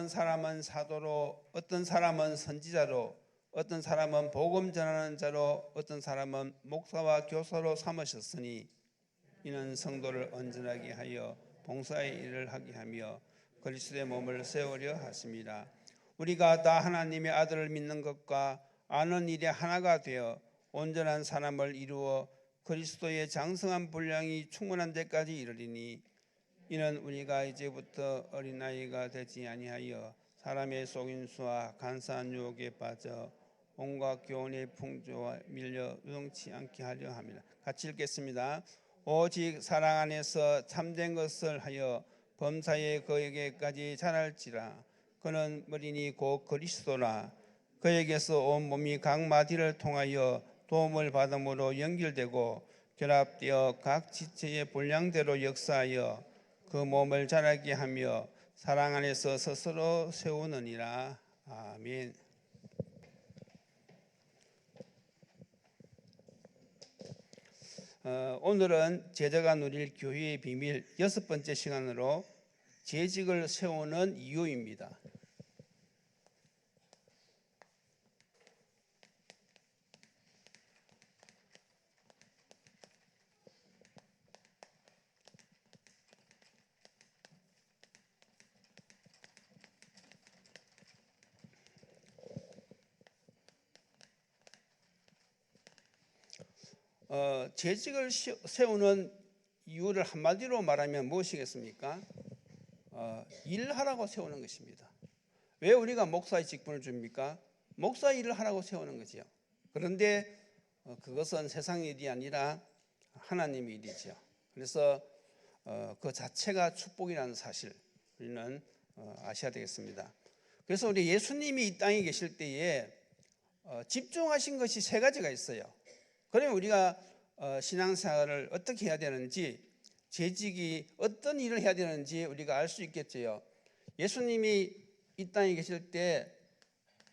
사람은 사도로, 어떤 사람은 선지자로, 어떤 사람은 복음 전하는 자로, 어떤 사람은 목사와 교사로 삼으셨으니 이는 성도를 온전하게 하여 봉사의 일을 하게 하며 그리스도의 몸을 세우려 하심이라. 우리가 다 하나님의 아들을 믿는 것과 아는 일에 하나가 되어 온전한 사람을 이루어 그리스도의 장성한 분량이 충만한 데까지 이르리니 이는 우리가 이제부터 어린아이가 되지 아니하여 사람의 속임수와 간사한 유혹에 빠져 온갖 교훈의 풍조와 밀려 요동치 않게 하려 함이라. 같이 읽겠습니다. 오직 사랑 안에서 참된 것을 하여 범사에 그에게까지 자랄지라. 그는 머리니 곧 그리스도라. 그에게서 온 몸이 각 마디를 통하여 도움을 받음으로 연결되고 결합되어 각 지체의 분량대로 역사하여 그 몸을 자라게 하며 사랑 안에서 스스로 세우느니라. 아멘. 오늘은 제자가 누릴 교회의 비밀 6번째 시간으로 재직을 세우는 이유입니다. 재직을 세우는 이유를 한마디로 말하면 무엇이겠습니까? 일하라고 세우는 것입니다. 왜 우리가 목사의 직분을 줍니까? 목사 일을 하라고 세우는 거지요. 그런데 그것은 세상 일이 아니라 하나님의 일이죠. 그래서 그 자체가 축복이라는 사실 우리는 아셔야 되겠습니다. 그래서 우리 예수님이 이 땅에 계실 때에 집중하신 것이 세 가지가 있어요. 그러면 우리가 신앙생활을 어떻게 해야 되는지, 재직이 어떤 일을 해야 되는지 우리가 알 수 있겠죠. 예수님이 이 땅에 계실 때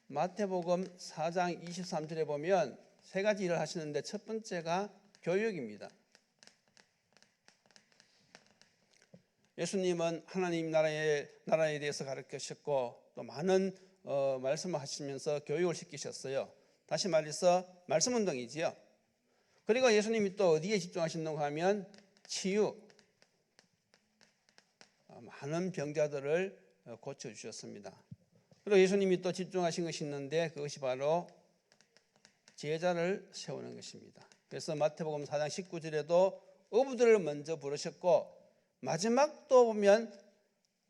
마태복음 4장 23절에 보면 세 가지 일을 하시는데 첫 번째가 교육입니다. 예수님은 하나님 나라에 대해서 가르치셨고 또 많은 말씀을 하시면서 교육을 시키셨어요. 다시 말해서 말씀 운동이지요. 그리고 예수님이 또 어디에 집중하신다고 하면 치유, 많은 병자들을 고쳐주셨습니다. 그리고 예수님이 또 집중하신 것이 있는데 그것이 바로 제자를 세우는 것입니다. 그래서 마태복음 4장 19절에도 어부들을 먼저 부르셨고 마지막 또 보면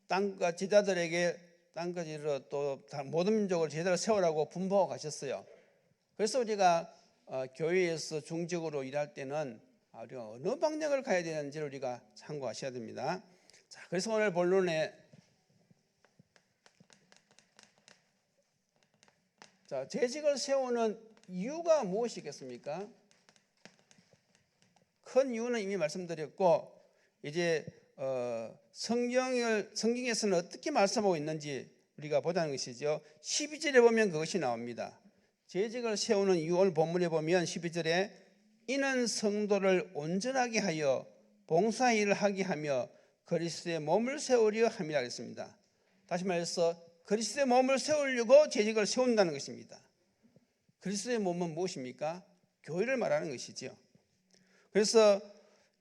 땅과 제자들에게 땅까지로 또 모든 민족을 제자를 세우라고 분부하고 가셨어요. 그래서 우리가 교회에서 중직으로 일할 때는 우리가 어느 방향을 가야 되는지를 우리가 참고하셔야 됩니다. 자, 그래서 오늘 본론에 재직을 세우는 이유가 무엇이겠습니까? 큰 이유는 이미 말씀드렸고 이제 성경에서는 어떻게 말씀하고 있는지 우리가 보자는 것이죠. 12절에 보면 그것이 나옵니다. 재직을 세우는 이유, 오늘 본문에 보면 12절에 이는 성도를 온전하게 하여 봉사일을 하게 하며 그리스도의 몸을 세우려 함이라 했습니다. 다시 말해서 그리스도의 몸을 세우려고 재직을 세운다는 것입니다. 그리스도의 몸은 무엇입니까? 교회를 말하는 것이죠. 그래서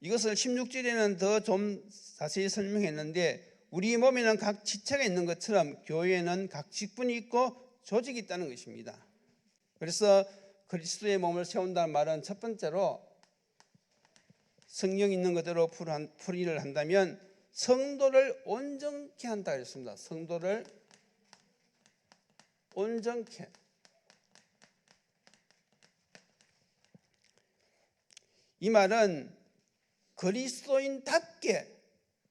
이것을 16절에는 더 좀 자세히 설명했는데 우리 몸에는 각 지체가 있는 것처럼 교회에는 각 직분이 있고 조직이 있다는 것입니다. 그래서 그리스도의 몸을 세운다는 말은 첫 번째로 성경 있는 그대로 풀이를 한다면 성도를 온전케 한다 그랬습니다. 성도를 온전케. 이 말은 그리스도인답게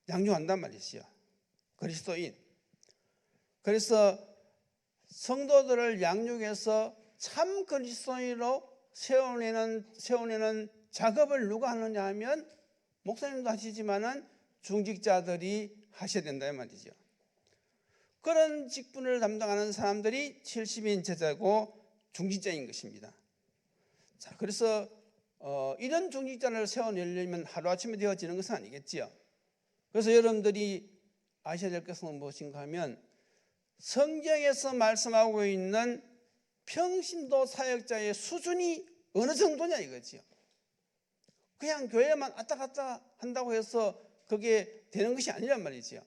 양육한단 말이죠. 그리스도인. 그래서 성도들을 양육해서 참 그리스도인으로 세워내는 작업을 누가 하느냐 하면 목사님도 하시지만은 중직자들이 하셔야 된다 이 말이죠. 그런 직분을 담당하는 사람들이 70인 제자고 중직자인 것입니다. 자, 그래서 이런 중직자를 세워내려면 하루아침에 되어지는 것은 아니겠지요. 그래서 여러분들이 아셔야 될 것은 무엇인가 하면 성경에서 말씀하고 있는 평신도 사역자의 수준이 어느 정도냐 이거지요. 그냥 교회만 왔다 갔다 한다고 해서 그게 되는 것이 아니란 말이지요.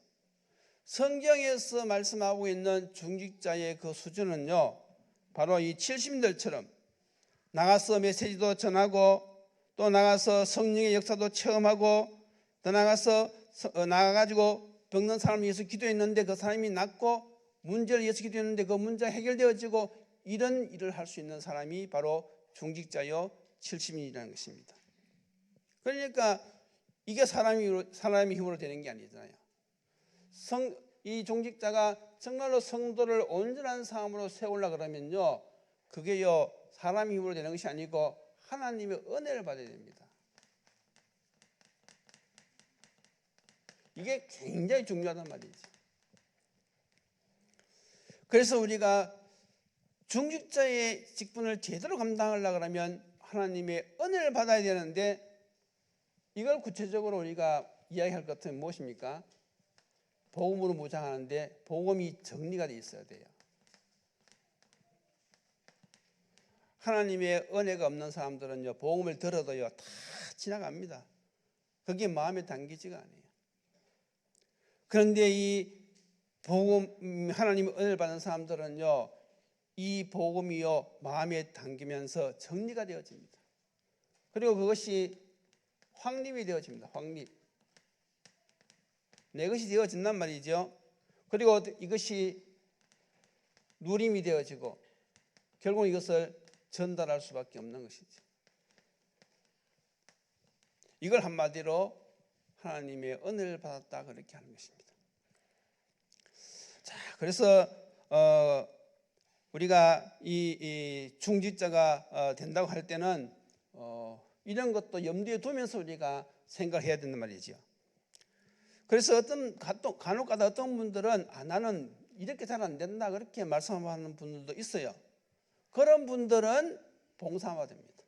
성경에서 말씀하고 있는 중직자의 그 수준은요, 바로 이 70인들처럼 나가서 메시지도 전하고, 또 나가서 성령의 역사도 체험하고, 더 나가가지고 병든 사람을 위해서 기도했는데 그 사람이 낫고, 문제를 위해서 기도했는데 그 문제가 해결되어지고, 이런 일을 할 수 있는 사람이 바로 중직자요 70인이라는 것입니다. 그러니까 이게 사람의 힘으로 되는 게 아니잖아요. 이 중직자가 정말로 성도를 온전한 사람으로 세우려고 그러면요, 그게요 사람의 힘으로 되는 것이 아니고 하나님의 은혜를 받아야 됩니다. 이게 굉장히 중요하단 말이죠. 그래서 우리가 중직자의 직분을 제대로 감당하려고 하면 하나님의 은혜를 받아야 되는데, 이걸 구체적으로 우리가 이야기할 것 같으면 무엇입니까? 복음으로 무장하는데 복음이 정리가 돼 있어야 돼요. 하나님의 은혜가 없는 사람들은요, 복음을 들어도요 다 지나갑니다. 그게 마음에 담기지가 않아요. 그런데 이 복음, 하나님의 은혜를 받는 사람들은요, 이 복음이요 마음에 담기면서 정리가 되어집니다. 그리고 그것이 확립이 되어집니다. 확립. 내 것이 되어진단 말이죠. 그리고 이것이 누림이 되어지고 결국 이것을 전달할 수밖에 없는 것이죠. 이걸 한마디로 하나님의 은혜를 받았다 그렇게 하는 것입니다. 자, 그래서 우리가 이 중직자가 된다고 할 때는 이런 것도 염두에 두면서 우리가 생각해야 된단 말이죠. 그래서 간혹가다 어떤 분들은 나는 이렇게 잘 안 된다 그렇게 말씀하는 분들도 있어요. 그런 분들은 봉사가 됩니다.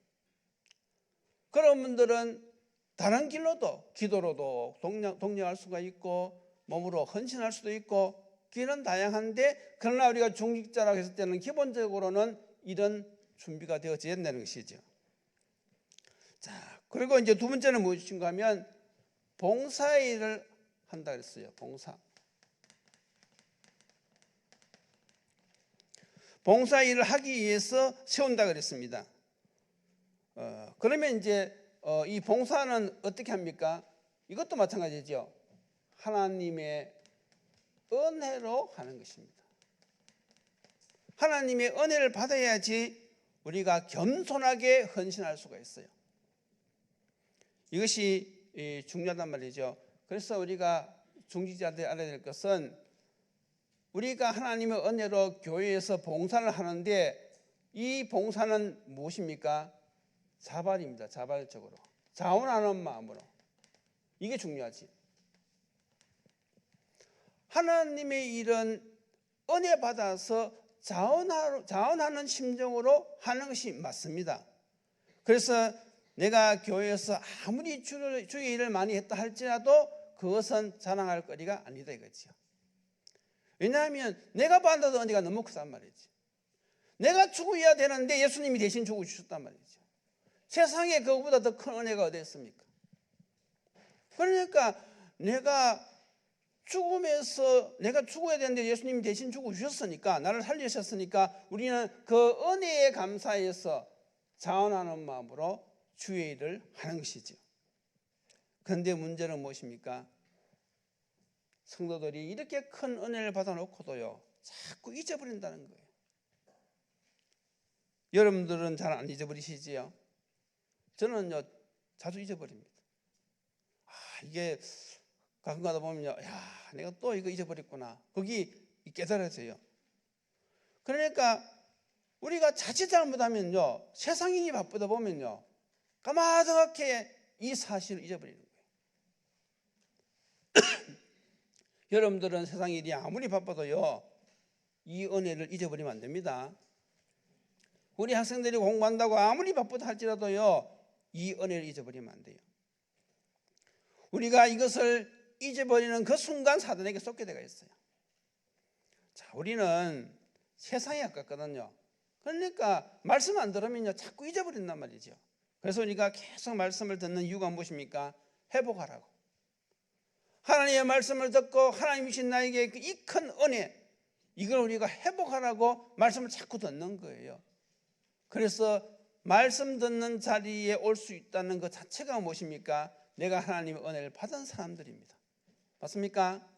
그런 분들은 다른 길로도, 기도로도 동력할 수가 있고 몸으로 헌신할 수도 있고 길은 다양한데, 그러나 우리가 중직자라고 했을 때는 기본적으로는 이런 준비가 되어져야 된다는 것이죠. 자, 그리고 이제 두 번째는 무엇인가 하면 봉사일을 한다 그랬어요. 봉사일을 하기 위해서 세운다 그랬습니다. 그러면 이제 이 봉사는 어떻게 합니까? 이것도 마찬가지죠. 하나님의 은혜로 하는 것입니다. 하나님의 은혜를 받아야지 우리가 겸손하게 헌신할 수가 있어요. 이것이 중요하단 말이죠. 그래서 우리가 중직자들이 알아야 될 것은, 우리가 하나님의 은혜로 교회에서 봉사를 하는데 이 봉사는 무엇입니까? 자발입니다. 자발적으로 자원하는 마음으로. 이게 중요하지. 하나님의 일은 은혜 받아서 자원하는 심정으로 하는 것이 맞습니다. 그래서 내가 교회에서 아무리 주의 일을 많이 했다 할지라도 그것은 자랑할 거리가 아니다 이거죠. 왜냐하면 내가 받은 은혜가 너무 크단 말이지. 내가 죽어야 되는데 예수님이 대신 죽어주셨단 말이죠. 세상에 그거보다 더 큰 은혜가 어디 있습니까? 그러니까 내가 죽어야 되는데 예수님이 대신 죽어주셨으니까, 나를 살리셨으니까 우리는 그 은혜에 감사해서 자원하는 마음으로 주의 일을 하는 것이죠. 그런데 문제는 무엇입니까? 성도들이 이렇게 큰 은혜를 받아놓고도요 자꾸 잊어버린다는 거예요. 여러분들은 잘 안 잊어버리시지요? 저는요 자주 잊어버립니다. 이게 가끔 가다 보면요, 내가 또 이거 잊어버렸구나. 거기 깨달아져요. 그러니까 우리가 자칫 잘못하면요, 세상인이 바쁘다 보면요 까마득하게 이 사실을 잊어버리는 거예요. 여러분들은 세상 일이 아무리 바빠도요 이 은혜를 잊어버리면 안 됩니다. 우리 학생들이 공부한다고 아무리 바쁘다 할지라도요 이 은혜를 잊어버리면 안 돼요. 우리가 이것을 잊어버리는 그 순간 사단에게 쏟게 되어 있어요. 자, 우리는 세상에 가깝거든요. 그러니까 말씀 안 들으면요 자꾸 잊어버린단 말이죠. 그래서 우리가 계속 말씀을 듣는 이유가 무엇입니까? 회복하라고. 하나님의 말씀을 듣고 하나님이 주신 나에게 이 큰 은혜, 이걸 우리가 회복하라고 말씀을 자꾸 듣는 거예요. 그래서 말씀 듣는 자리에 올 수 있다는 것 자체가 무엇입니까? 내가 하나님의 은혜를 받은 사람들입니다. 맞습니까?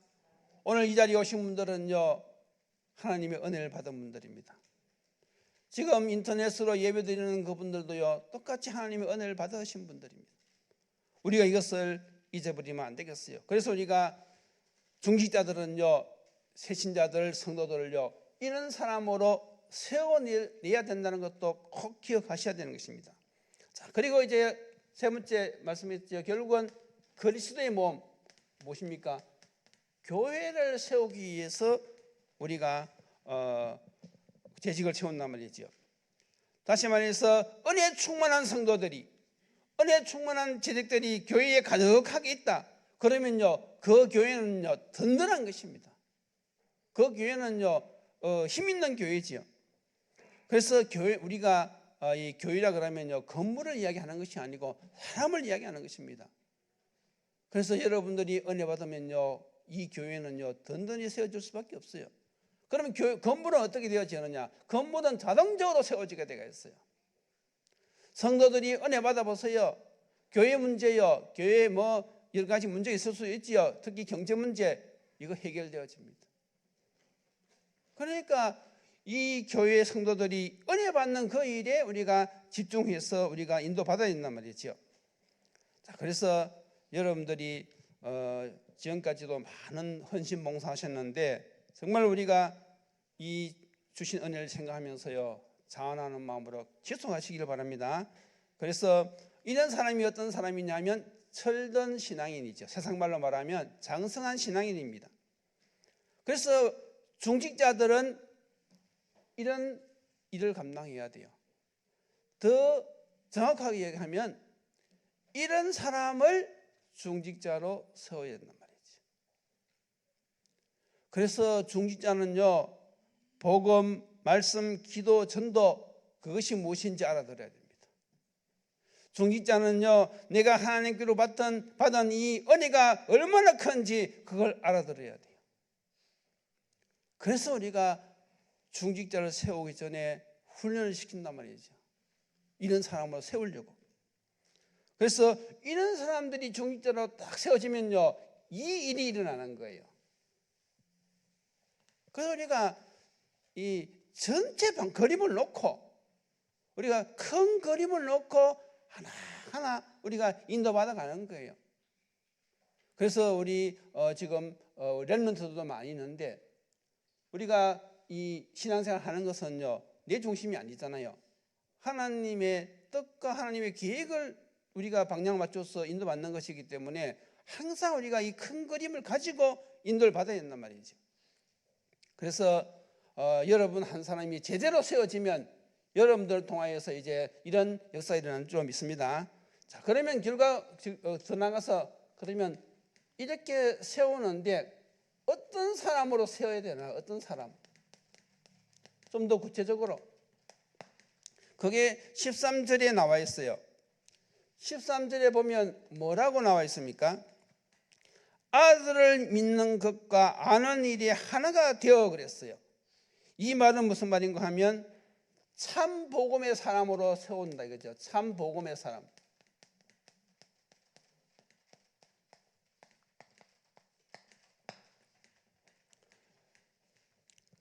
오늘 이 자리에 오신 분들은요 하나님의 은혜를 받은 분들입니다. 지금 인터넷으로 예배드리는 그분들도요 똑같이 하나님의 은혜를 받으신 분들입니다. 우리가 이것을 잊어버리면 안 되겠어요. 그래서 우리가 중직자들은요 새신자들 성도들을요 이런 사람으로 세워내야 된다는 것도 꼭 기억하셔야 되는 것입니다. 자, 그리고 이제 세 번째 말씀했죠. 결국은 그리스도의 몸 무엇입니까? 교회를 세우기 위해서 우리가 재직을 채운단 말이죠. 다시 말해서 은혜 충만한 성도들이, 은혜 충만한 재직들이 교회에 가득하게 있다. 그러면요 그 교회는요 든든한 것입니다. 그 교회는요 힘 있는 교회지요. 그래서 교회, 우리가 이 교회라 그러면요 건물을 이야기하는 것이 아니고 사람을 이야기하는 것입니다. 그래서 여러분들이 은혜 받으면요 이 교회는요 든든히 세워질 수밖에 없어요. 그러면 건물은 어떻게 되어지느냐? 건물은 자동적으로 세워지게 되어 있어요. 성도들이 은혜 받아보세요. 교회 문제요, 교회에 뭐 여러 가지 문제가 있을 수 있지요. 특히 경제 문제, 이거 해결되어집니다. 그러니까 이 교회 성도들이 은혜 받는 그 일에 우리가 집중해서 우리가 인도받아야 된단 말이죠. 자, 그래서 여러분들이 지금까지도 많은 헌신 봉사하셨는데 정말 우리가 이 주신 은혜를 생각하면서요 자원하는 마음으로 지속하시길 바랍니다. 그래서 이런 사람이 어떤 사람이냐면 철든 신앙인이죠. 세상 말로 말하면 장성한 신앙인입니다. 그래서 중직자들은 이런 일을 감당해야 돼요. 더 정확하게 얘기하면 이런 사람을 중직자로 세워야 된단 말이죠. 그래서 중직자는요 복음, 말씀, 기도, 전도 그것이 무엇인지 알아들어야 됩니다. 중직자는요 내가 하나님께로 받은 이 은혜가 얼마나 큰지 그걸 알아들어야 돼요. 그래서 우리가 중직자를 세우기 전에 훈련을 시킨단 말이죠. 이런 사람으로 세우려고. 그래서 이런 사람들이 중직자로 딱 세워지면요 이 일이 일어나는 거예요. 그래서 우리가 이 전체 그림을 놓고 우리가 큰 그림을 놓고 하나하나 우리가 인도받아 가는 거예요. 그래서 우리 지금 렘넌트도 많이 있는데 우리가 이 신앙생활 하는 것은요 내 중심이 아니잖아요. 하나님의 뜻과 하나님의 계획을 우리가 방향 맞춰서 인도받는 것이기 때문에 항상 우리가 이 큰 그림을 가지고 인도를 받아야 된단 말이죠. 그래서 여러분 한 사람이 제대로 세워지면 여러분들을 통하여서 이제 이런 역사가 일어나는 줄 믿습니다. 자, 그러면 결과 더 나가서 그러면 이렇게 세우는데 어떤 사람으로 세워야 되나? 어떤 사람? 좀 더 구체적으로 그게 13절에 나와 있어요. 13절에 보면 뭐라고 나와 있습니까? 아들을 믿는 것과 아는 일이 하나가 되어 그랬어요. 이 말은 무슨 말인가 하면 참 복음의 사람으로 세운다 이거죠. 참 복음의 사람.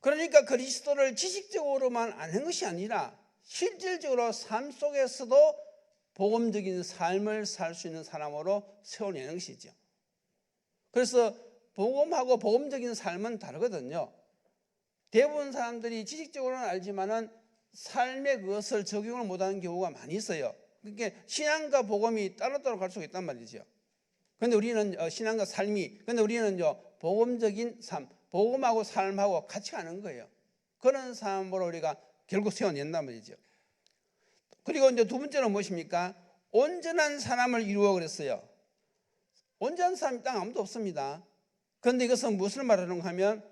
그러니까 그리스도를 지식적으로만 아는 것이 아니라 실질적으로 삶 속에서도 복음적인 삶을 살 수 있는 사람으로 세워내는 것이죠. 그래서 복음하고 복음적인 삶은 다르거든요. 대부분 사람들이 지식적으로는 알지만은 삶에 그것을 적용을 못하는 경우가 많이 있어요. 그러니까 신앙과 복음이 따로따로 갈 수가 있단 말이죠. 그런데 우리는 신앙과 삶이, 근데 우리는요 복음적인 삶, 복음하고 삶하고 같이 가는 거예요. 그런 사람으로 우리가 결국 세워낸단 말이죠. 그리고 이제 두 번째는 무엇입니까? 온전한 사람을 이루어 그랬어요. 온전한 사람이 땅 아무도 없습니다. 그런데 이것은 무엇을 말하는가 하면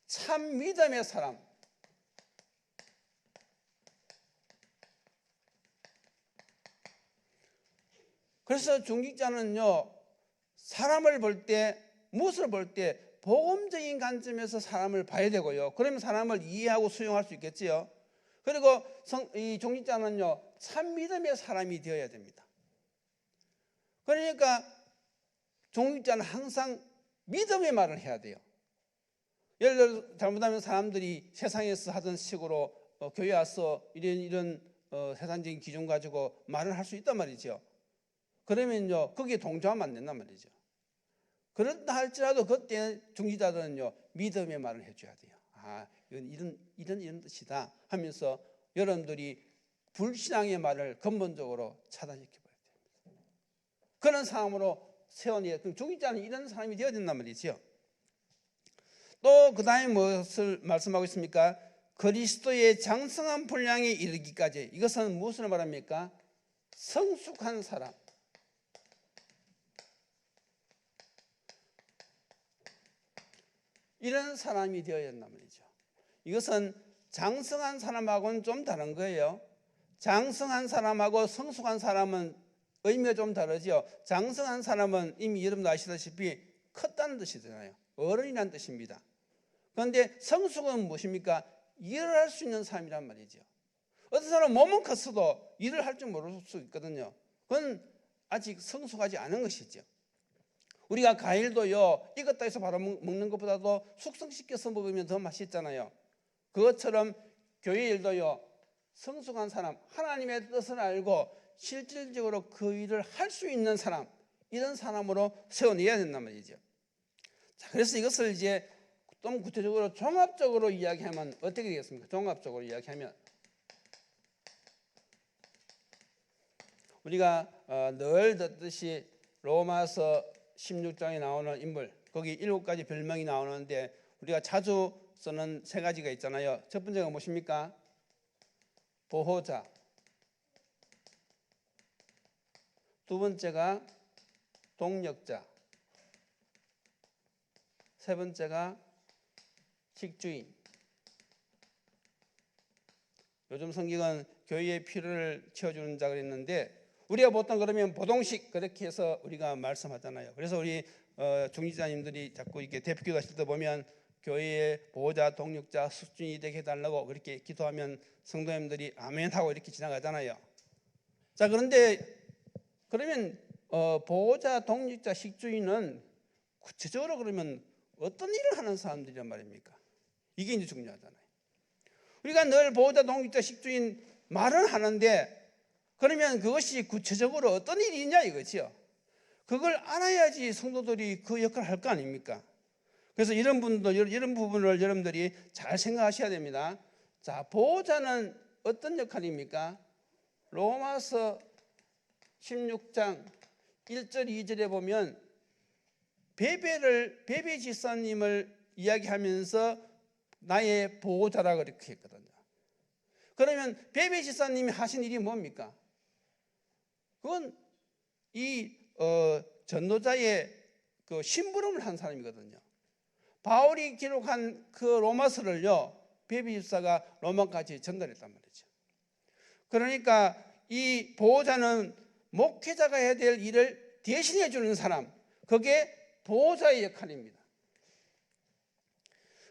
참 믿음의 사람. 그래서 중직자는요, 사람을 볼 때, 무엇을 볼 때 복음적인 관점에서 사람을 봐야 되고요. 그러면 사람을 이해하고 수용할 수 있겠지요. 그리고 이 중직자는요, 참 믿음의 사람이 되어야 됩니다. 그러니까 중직자는 항상 믿음의 말을 해야 돼요. 예를 들어 잘못하면 사람들이 세상에서 하던 식으로 교회 와서 이런 세상적인 기준 가지고 말을 할 수 있단 말이죠. 그러면요, 거기에 동조하면 안 된단 말이죠. 그렇다 할지라도 그때 중직자들은요, 믿음의 말을 해줘야 돼요. 아, 이런 뜻이다 하면서 여러분들이 불신앙의 말을 근본적으로 차단시켜버려야 됩니다. 그런 사람으로 세워내야, 중직자는 이런 사람이 되어야 된단 말이죠. 또 그 다음에 무엇을 말씀하고 있습니까? 그리스도의 장성한 분량에 이르기까지. 이것은 무엇을 말합니까? 성숙한 사람. 이런 사람이 되어야 된단 말이죠. 이것은 장성한 사람하고는 좀 다른 거예요. 장성한 사람하고 성숙한 사람은 의미가 좀 다르죠. 장성한 사람은 이미 여러분도 아시다시피 컸다는 뜻이잖아요. 어른이라는 뜻입니다. 그런데 성숙은 무엇입니까? 일을 할 수 있는 사람이란 말이죠. 어떤 사람은 몸은 컸어도 일을 할 줄 모를 수 있거든요. 그건 아직 성숙하지 않은 것이죠. 우리가 과일도요, 익었다 해서 바로 먹는 것보다도 숙성시켜서 먹으면 더 맛있잖아요. 그것처럼 교회 일도요, 성숙한 사람, 하나님의 뜻을 알고 실질적으로 그 일을 할 수 있는 사람, 이런 사람으로 세워내야 된단 말이죠. 자, 그래서 이것을 이제 좀 구체적으로 종합적으로 이야기하면 어떻게 되겠습니까? 종합적으로 이야기하면 우리가 늘 듣듯이 로마서 16장에 나오는 인물, 거기 7가지 별명이 나오는데 우리가 자주 쓰는 3가지가 있잖아요. 첫 번째가 무엇입니까? 보호자. 두 번째가 동력자. 세 번째가 식주인. 요즘 성경은 교회의 필요를 채워주는 자 그랬는데 우리가 보통 그러면 보동식 그렇게 해서 우리가 말씀하잖아요. 그래서 우리 중직자님들이 자꾸 이렇게 대표기도 하실 때 보면 교회의 보호자, 동력자, 숙주인이 되게 해달라고 그렇게 기도하면 성도님들이 아멘 하고 이렇게 지나가잖아요. 자, 그런데 그러면 보호자, 동력자, 식주인은 구체적으로 그러면 어떤 일을 하는 사람들이란 말입니까? 이게 이제 중요하잖아요. 우리가 늘 보호자, 동력자, 식주인 말은 하는데 그러면 그것이 구체적으로 어떤 일이냐 이거죠. 그걸 알아야지 성도들이 그 역할을 할 거 아닙니까? 그래서 이런 부분을 여러분들이 잘 생각하셔야 됩니다. 자, 보호자는 어떤 역할입니까? 로마서 16장 1절 2절에 보면 베베 지사님을 이야기하면서 나의 보호자라 그렇게 했거든요. 그러면 베베 지사님이 하신 일이 뭡니까? 그건 이 전도자의 그 심부름을 한 사람이거든요. 바울이 기록한 그 로마서를요, 베베 집사가 로마까지 전달했단 말이죠. 그러니까 이 보호자는 목회자가 해야 될 일을 대신해 주는 사람, 그게 보호자의 역할입니다.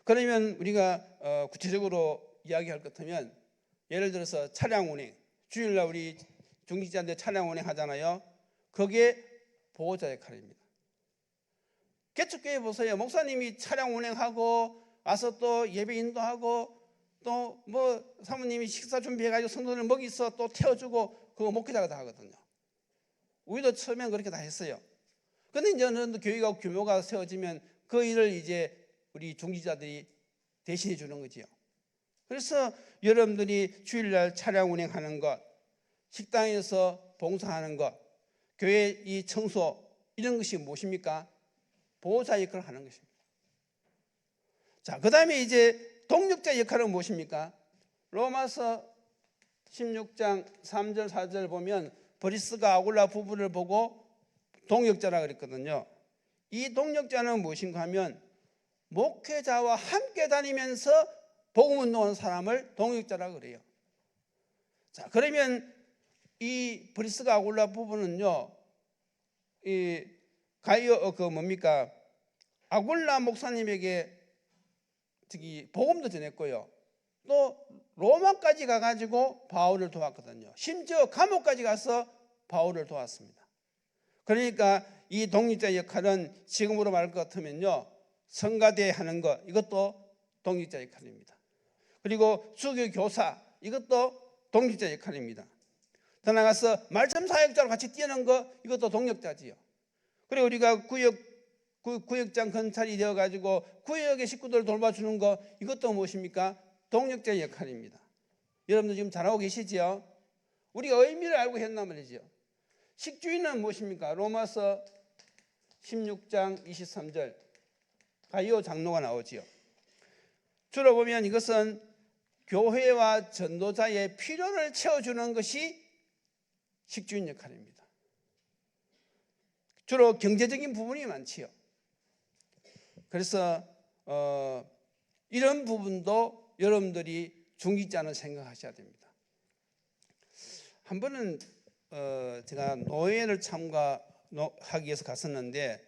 그러면 우리가 구체적으로 이야기할 것 같으면 예를 들어서 차량 운행, 주일날 우리 중직자인데 차량 운행 하잖아요. 그게 보호자 역할입니다. 개척교회 보세요. 목사님이 차량 운행하고 와서 또 예배 인도하고 또 뭐 사모님이 식사 준비해가지고 성도들 먹이서 또 태워주고 그거 목회자가 다 하거든요. 우리도 처음엔 그렇게 다 했어요. 그런데 이제 어느 정도 교회가 규모가 세워지면 그 일을 이제 우리 중직자들이 대신해 주는 거지요. 그래서 여러분들이 주일날 차량 운행하는 것, 식당에서 봉사하는 것, 교회 이 청소 이런 것이 무엇입니까? 보호자 역할을 하는 것입니다. 자, 그 다음에 이제 동력자 역할은 무엇입니까? 로마서 16장 3절 4절 보면 브리스가 아굴라 부부를 보고 동력자라 그랬거든요. 이 동력자는 무엇인가 하면 목회자와 함께 다니면서 복음 운동하는 사람을 동역자라고 그래요. 자, 그러면 이 브리스가 아굴라 부부는요, 이 가이오 뭡니까? 아굴라 목사님에게 특히 복음도 전했고요. 또 로마까지 가가지고 바울을 도왔거든요. 심지어 감옥까지 가서 바울을 도왔습니다. 그러니까 이 동역자 역할은 지금으로 말할 것 같으면요, 성가대 하는 것, 이것도 동역자 역할입니다. 그리고 수교 교사, 이것도 동역자 역할입니다. 더 나가서 말씀 사역자로 같이 뛰어난 거, 이것도 동역자지요. 그리고 우리가 구역장 건찰이 되어가지고 구역의 식구들을 돌봐주는 거, 이것도 무엇입니까? 동역자 역할입니다. 여러분들 지금 잘하고 계시지요? 우리가 의미를 알고 했단 말이죠. 식주인은 무엇입니까? 로마서 16장 23절 가이오 장로가 나오지요. 주로 보면 이것은 교회와 전도자의 필요를 채워주는 것이 식주인 역할입니다. 주로 경제적인 부분이 많지요. 그래서 이런 부분도 여러분들이 중직자는 생각하셔야 됩니다. 한 번은 제가 노예를 참가하기 위해서 갔었는데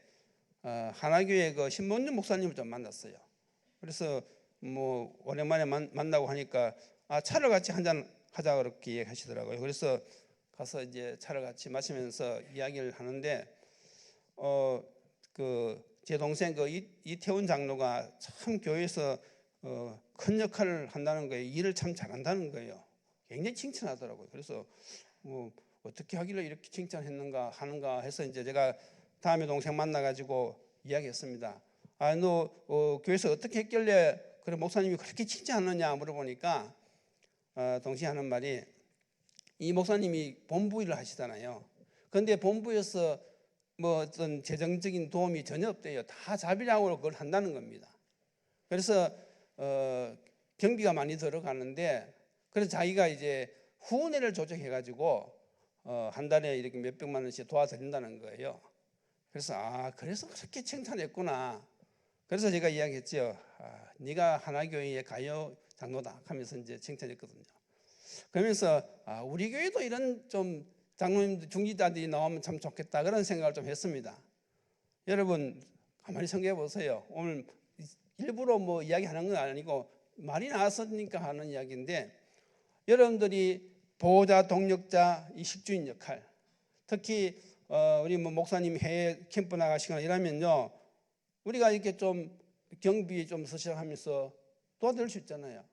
하나교회 그 신문준 목사님을 좀 만났어요. 그래서 뭐 오랜만에 만나고 하니까 차를 같이 한잔 하자 그렇게 얘기하시더라고요. 그래서 가서 이제 차를 같이 마시면서 이야기를 하는데 제 동생 이태훈 장로가 참 교회에서 큰 역할을 한다는 거예요. 일을 참 잘한다는 거예요. 굉장히 칭찬하더라고요. 그래서 뭐 어떻게 하길래 이렇게 칭찬했는가 하는가 해서 이제 제가 다음에 동생 만나가지고 이야기했습니다. 너 교회에서 어떻게 했길래 그래 목사님이 그렇게 칭찬하느냐 물어보니까 동생이 하는 말이, 이 목사님이 본부 일을 하시잖아요. 그런데 본부에서 뭐 어떤 재정적인 도움이 전혀 없대요. 다 자비량으로 그걸 한다는 겁니다. 그래서 경비가 많이 들어가는데, 그래서 자기가 이제 후원회를 조직해가지고 한 달에 이렇게 몇백만 원씩 도와드린다는 거예요. 그래서 그래서 그렇게 칭찬했구나. 그래서 제가 이야기했죠. 네가 하나교회의 가요 장로다 하면서 이제 칭찬했거든요. 그러면서 우리 교회도 이런 좀 장로님들 중직자들이 나오면 참 좋겠다 그런 생각을 좀 했습니다. 여러분 가만히 생각해 보세요. 오늘 일부러 뭐 이야기하는 건 아니고 말이 나왔으니까 하는 이야기인데, 여러분들이 보호자, 동역자, 이 식주인 역할, 특히 우리 뭐 목사님 해외 캠프 나가시거나 이러면요, 우리가 이렇게 좀 경비 좀 서시하면서 도와드릴 수 있잖아요.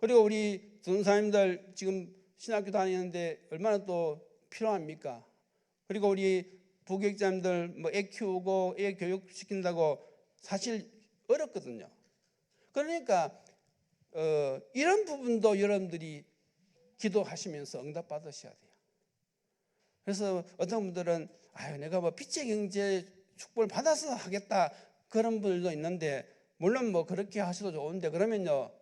그리고 우리 전사님들 지금 신학교 다니는데 얼마나 또 필요합니까? 그리고 우리 부교육자님들 뭐 애 키우고 애 교육 시킨다고 사실 어렵거든요. 그러니까 이런 부분도 여러분들이 기도하시면서 응답 받으셔야 돼요. 그래서 어떤 분들은 내가 뭐 빛의 경제 축복을 받아서 하겠다 그런 분들도 있는데, 물론 뭐 그렇게 하셔도 좋은데 그러면요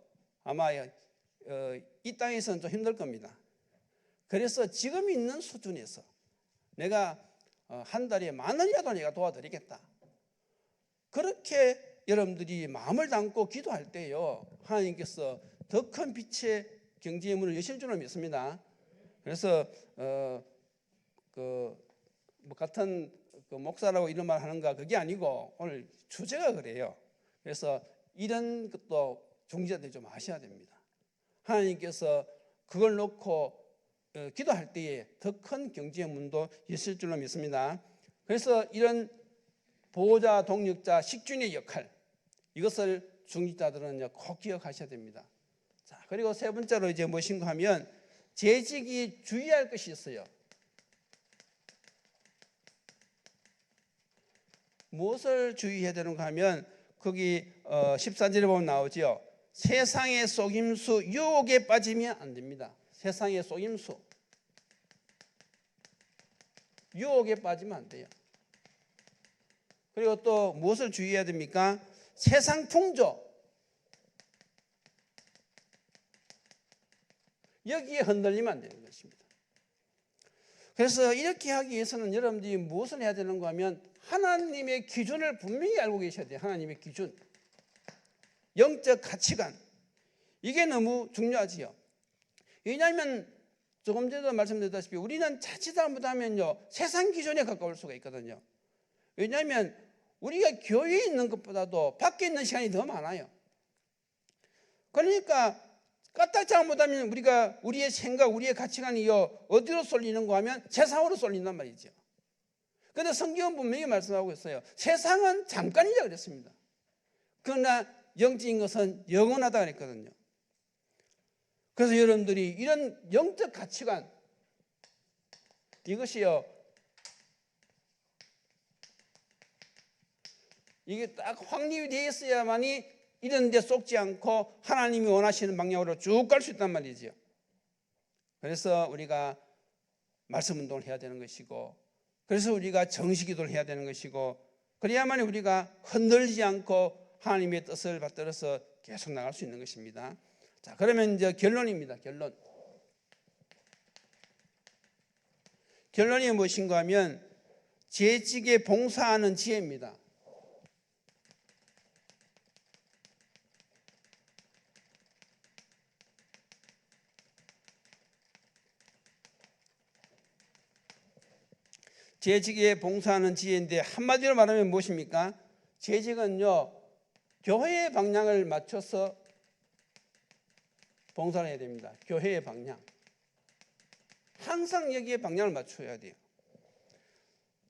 아마 이 땅에서는 좀 힘들 겁니다. 그래서 지금 있는 수준에서 내가 한 달에 10,000원이라도 내가 도와드리겠다, 그렇게 여러분들이 마음을 담고 기도할 때요, 하나님께서 더 큰 빛의 경제의 문을 여실 줄을 믿습니다. 그래서 뭐 같은 목사라고 이런 말 하는가 그게 아니고 오늘 주제가 그래요. 그래서 이런 것도 중직자들이 좀 아셔야 됩니다. 하나님께서 그걸 놓고 기도할 때에 더 큰 경제의 문도 있을 줄로 믿습니다. 그래서 이런 보호자, 동역자, 식주인의 역할, 이것을 중직자들은 꼭 기억하셔야 됩니다. 자, 그리고 세 번째로 이제 무엇인가 하면 재직이 주의할 것이 있어요. 무엇을 주의해야 되는가 하면 거기 14절에 보면 나오죠. 세상의 속임수, 유혹에 빠지면 안 됩니다. 세상의 속임수, 유혹에 빠지면 안 돼요. 그리고 또 무엇을 주의해야 됩니까? 세상 풍조, 여기에 흔들리면 안 되는 것입니다. 그래서 이렇게 하기 위해서는 여러분들이 무엇을 해야 되는가 하면 하나님의 기준을 분명히 알고 계셔야 돼요. 하나님의 기준. 영적 가치관, 이게 너무 중요하지요. 왜냐하면 조금 전에도 말씀드렸다시피 우리는 자칫 잘못하면요 세상 기준에 가까울 수가 있거든요. 왜냐하면 우리가 교회에 있는 것보다도 밖에 있는 시간이 더 많아요. 그러니까 까딱 잘못하면 우리가 우리의 생각, 우리의 가치관이요 어디로 쏠리는가 하면 세상으로 쏠린단 말이죠. 그런데 성경은 분명히 말씀하고 있어요. 세상은 잠깐이라 그랬습니다. 그러나 영적인 것은 영원하다 그랬거든요. 그래서 여러분들이 이런 영적 가치관, 이것이요 이게 딱 확립이 되어 있어야만이 이런 데 속지 않고 하나님이 원하시는 방향으로 쭉 갈 수 있단 말이죠. 그래서 우리가 말씀 운동을 해야 되는 것이고, 그래서 우리가 정식기도를 해야 되는 것이고, 그래야만 우리가 흔들리지 않고 하나님의 뜻을 받들어서 계속 나갈 수 있는 것입니다. 자, 그러면 이제 결론입니다. 결론이 무엇인가 하면 재직에 봉사하는 지혜입니다. 재직에 봉사하는 지혜인데 한마디로 말하면 무엇입니까? 재직은요 교회의 방향을 맞춰서 봉사를 해야 됩니다. 교회의 방향, 항상 여기에 방향을 맞춰야 돼요.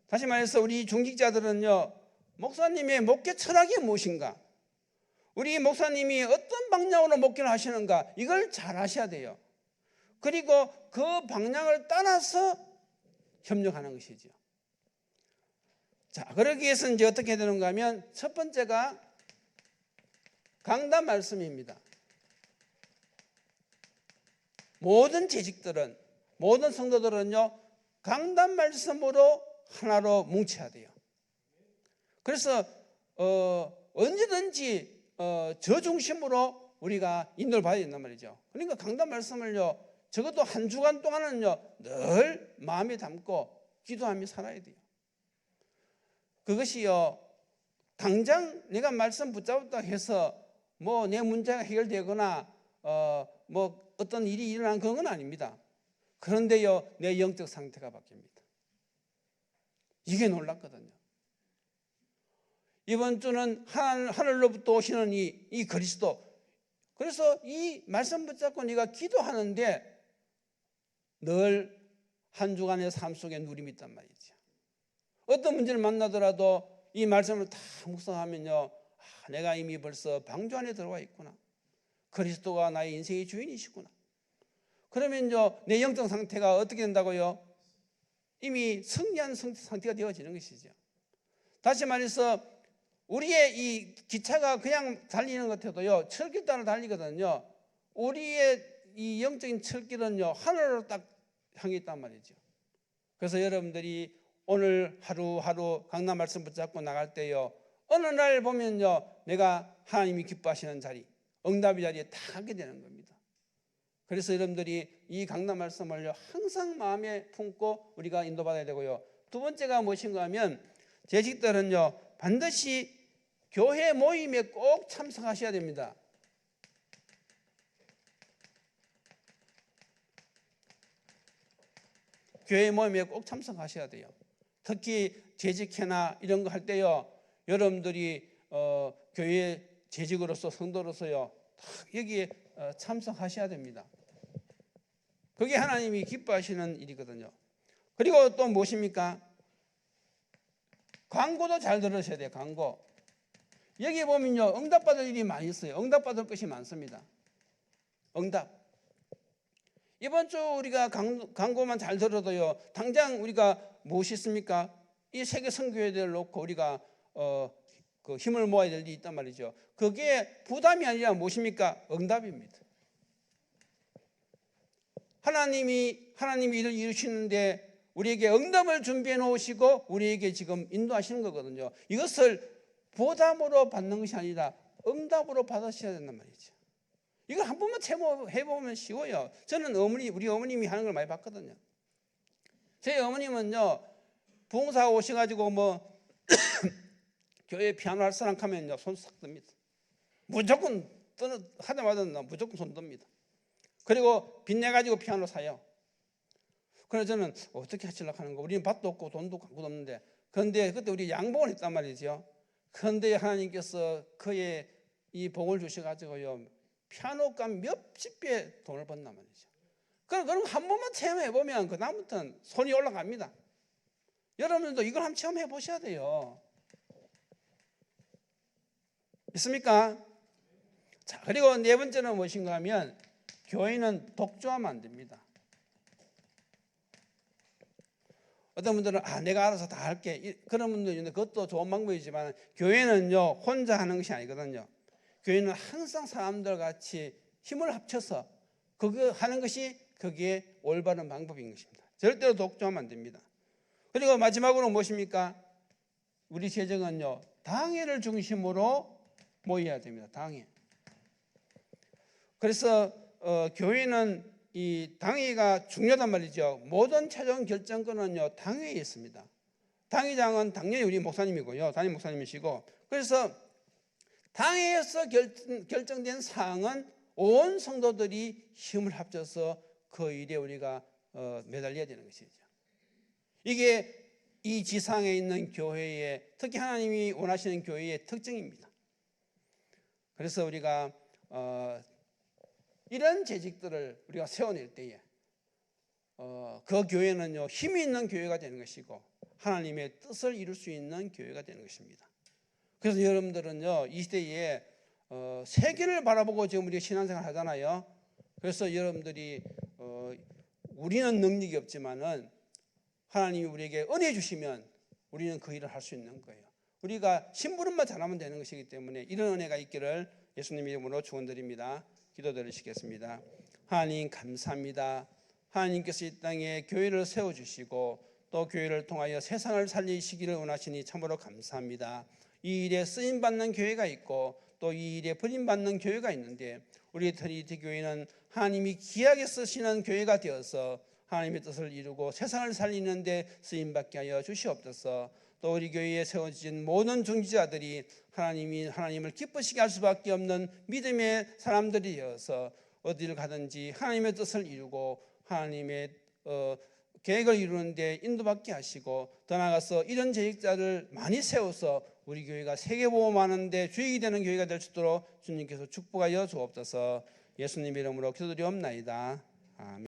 다시 말해서 우리 중직자들은요 목사님의 목회 철학이 무엇인가, 우리 목사님이 어떤 방향으로 목회를 하시는가, 이걸 잘 아셔야 돼요. 그리고 그 방향을 따라서 협력하는 것이죠. 자, 그러기 위해서 이제 어떻게 해야 되는가 하면 첫 번째가 강단 말씀입니다. 모든 재직들은, 모든 성도들은요 강단 말씀으로 하나로 뭉쳐야 돼요. 그래서 언제든지 저 중심으로 우리가 인도를 받아야 된단 말이죠. 그러니까 강단 말씀을요 적어도 한 주간 동안은요 늘 마음에 담고 기도하며 살아야 돼요. 그것이요 당장 내가 말씀 붙잡았다 해서 뭐 내 문제가 해결되거나 뭐 어떤 일이 일어난 그런 건 아닙니다. 그런데요 내 영적 상태가 바뀝니다. 이게 놀랍거든요. 이번 주는 하늘로부터 오시는 이 그리스도, 그래서 이 말씀 붙잡고 네가 기도하는데 늘 한 주간의 삶 속에 누림이 있단 말이죠. 어떤 문제를 만나더라도 이 말씀을 다 묵상하면요 내가 이미 벌써 방주 안에 들어와 있구나, 그리스도가 나의 인생의 주인이시구나. 그러면요 내 영적 상태가 어떻게 된다고요? 이미 승리한 상태가 되어지는 것이죠. 다시 말해서 우리의 이 기차가 그냥 달리는 것 같아도요 철길 따라 달리거든요. 우리의 이 영적인 철길은요 하늘로 딱 향해 있단 말이죠. 그래서 여러분들이 오늘 하루하루 강단 말씀 붙잡고 나갈 때요 어느 날 보면요 내가 하나님이 기뻐하시는 자리, 응답의 자리에 딱 하게 되는 겁니다. 그래서 여러분들이 이 강단 말씀을 항상 마음에 품고 우리가 인도받아야 되고요. 두 번째가 무엇인가 하면 재직들은요 반드시 교회 모임에 꼭 참석하셔야 됩니다. 교회 모임에 꼭 참석하셔야 돼요. 특히 재직회나 이런 거 할 때요 여러분들이 교회 재직으로서 성도로서요 여기에 참석하셔야 됩니다. 그게 하나님이 기뻐하시는 일이거든요. 그리고 또 무엇입니까? 광고도 잘 들으셔야 돼요. 광고. 여기 보면요 응답받을 일이 많이 있어요. 응답받을 것이 많습니다. 응답. 이번 주 우리가 광고만 잘 들어도요 당장 우리가 무엇이 있습니까? 이 세계 선교회들을 놓고 우리가 그 힘을 모아야 될 일이 있단 말이죠. 그게 부담이 아니라 무엇입니까? 응답입니다. 하나님이 일을 이루시는데 우리에게 응답을 준비해 놓으시고 우리에게 지금 인도하시는 거거든요. 이것을 부담으로 받는 것이 아니라 응답으로 받으셔야 된단 말이죠. 이걸 한 번만 해보면 쉬워요. 저는 우리 어머님이 하는 걸 많이 봤거든요. 저희 어머님은요 부흥사 오셔가지고 뭐 교회 피아노 할 사람 하면요 손 싹 듭니다. 무조건 하자마자 무조건 손 듭니다. 그리고 빚내가지고 피아노 사요. 그래서 저는 어떻게 하시려고 하는 거? 우리는 밭도 없고 돈도 아무것도 없는데. 그런데 그때 우리 양복을 했단 말이죠. 그런데 하나님께서 그의 이 복을 주셔가지고요, 피아노값 몇십 배 돈을 번단 말이죠. 그럼 한 번만 체험해보면 그 다음부터는 손이 올라갑니다. 여러분들도 이걸 한번 체험해 보셔야 돼요. 있습니까? 자, 그리고 네 번째는 무엇인가 하면 교회는 독주하면 안 됩니다. 어떤 분들은 내가 알아서 다 할게, 그런 분도 있는데 그것도 좋은 방법이지만 교회는요 혼자 하는 것이 아니거든요. 교회는 항상 사람들 같이 힘을 합쳐서 그거 하는 것이 그게 올바른 방법인 것입니다. 절대로 독주하면 안 됩니다. 그리고 마지막으로 무엇입니까? 우리 재정은요 당회를 중심으로 모여야 됩니다. 당회. 그래서 교회는 이 당회가 중요하단 말이죠. 모든 최종 결정권은요 당회에 있습니다. 당회장은 당연히 우리 목사님이고요, 담임 목사님이시고, 그래서 당회에서 결정된 사항은 온 성도들이 힘을 합쳐서 그 일에 우리가 매달려야 되는 것이죠. 이게 이 지상에 있는 교회의, 특히 하나님이 원하시는 교회의 특징입니다. 그래서 우리가 이런 재직들을 우리가 세워낼 때에 그 교회는요 힘이 있는 교회가 되는 것이고 하나님의 뜻을 이룰 수 있는 교회가 되는 것입니다. 그래서 여러분들은요 이 시대에 세계를 바라보고 지금 우리가 신앙생활 하잖아요. 그래서 여러분들이 우리는 능력이 없지만은 하나님이 우리에게 은혜 주시면 우리는 그 일을 할 수 있는 거예요. 우리가 심부름만 잘하면 되는 것이기 때문에 이런 은혜가 있기를 예수님 이름으로 축원드립니다. 기도드리시겠습니다. 하나님 감사합니다. 하나님께서 이 땅에 교회를 세워주시고 또 교회를 통하여 세상을 살리시기를 원하시니 참으로 감사합니다. 이 일에 쓰임받는 교회가 있고 또 이 일에 버림받는 교회가 있는데 우리 트리니티 교회는 하나님이 귀하게 쓰시는 교회가 되어서 하나님의 뜻을 이루고 세상을 살리는 데 쓰임받게 하여 주시옵소서. 또 우리 교회에 세워진 모든 중지자들이 하나님을 기쁘시게 할 수밖에 없는 믿음의 사람들이 되어서 어디를 가든지 하나님의 뜻을 이루고 하나님의 계획을 이루는 데 인도받게 하시고 더 나아가서 이런 재직자를 많이 세워서 우리 교회가 세계보험하는 데 주역이 되는 교회가 될 수 있도록 주님께서 축복하여 주옵소서. 예수님 이름으로 기도드리옵나이다. 아멘.